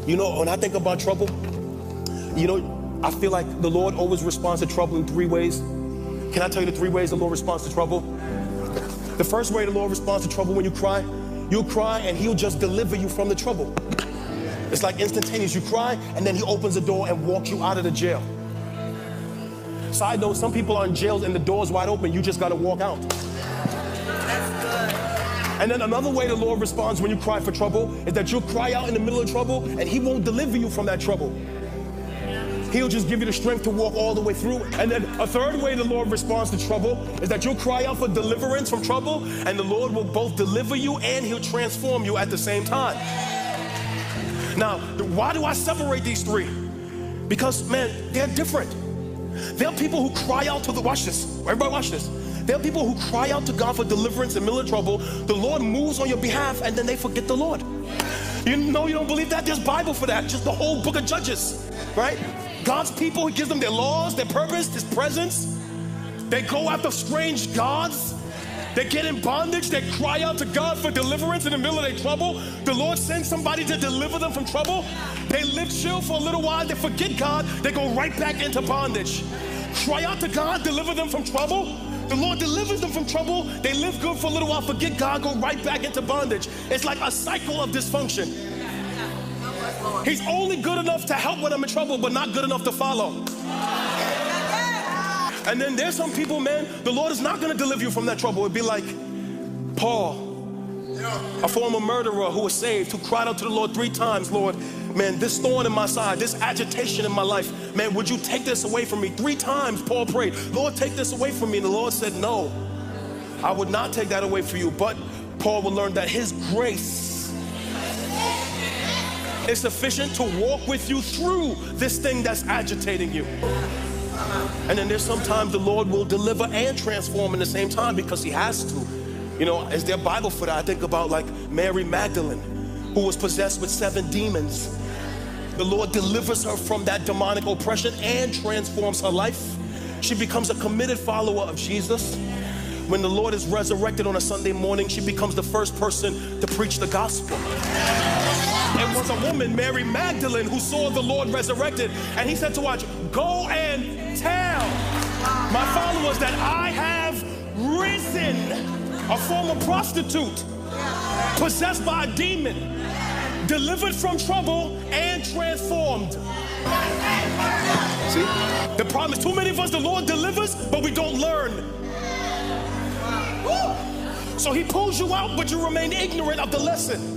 You know, when I think about trouble, you know, I feel like the Lord always responds to trouble in 3 ways. Can I tell you the 3 ways the Lord responds to trouble? The first way the Lord responds to trouble when you cry, you'll cry and he'll just deliver you from the trouble. It's like instantaneous. You cry and then he opens the door and walks you out of the jail. Side note, some people are in jails and the door's wide open. You just got to walk out. And then another way the Lord responds when you cry for trouble is that you'll cry out in the middle of trouble and he won't deliver you from that trouble. He'll just give you the strength to walk all the way through it. And then a third way the Lord responds to trouble is that you'll cry out for deliverance from trouble, and the Lord will both deliver you and he'll transform you at the same time. Now, why do I separate these 3? Because, man, they're different. There are people who cry out to the, watch this, everybody watch this. There are people who cry out to God for deliverance in the middle of trouble. The Lord moves on your behalf and then they forget the Lord. You know you don't believe that? There's Bible for that, just the whole book of Judges, right? God's people, he gives them their laws, their purpose, his presence. They go after strange gods. They get in bondage. They cry out to God for deliverance in the middle of their trouble. The Lord sends somebody to deliver them from trouble. They live chill for a little while. They forget God. They go right back into bondage. Cry out to God, deliver them from trouble. The Lord delivers them from trouble. They live good for a little while, forget God, go right back into bondage. It's like a cycle of dysfunction. He's only good enough to help when I'm in trouble, but not good enough to follow. And then there's some people, man, the Lord is not going to deliver you from that trouble. It'd be like Paul, a former murderer who was saved, who cried out to the Lord 3 times, Lord, man, this thorn in my side, this agitation in my life, man, would you take this away from me? 3 times Paul prayed, Lord, take this away from me. And the Lord said, no, I would not take that away from you. But Paul will learn that his grace is sufficient to walk with you through this thing that's agitating you. And then there's sometimes the Lord will deliver and transform in the same time because he has to. You know, is there Bible for that? I think about like Mary Magdalene, who was possessed with 7 demons. The Lord delivers her from that demonic oppression and transforms her life. She becomes a committed follower of Jesus. When the Lord is resurrected on a Sunday morning, she becomes the first person to preach the gospel. It was a woman, Mary Magdalene, who saw the Lord resurrected, and he said to her, go and tell my followers that I have risen. A former prostitute, possessed by a demon, delivered from trouble and transformed. See, the problem is too many of us, the Lord delivers, but we don't learn. So he pulls you out, but you remain ignorant of the lesson.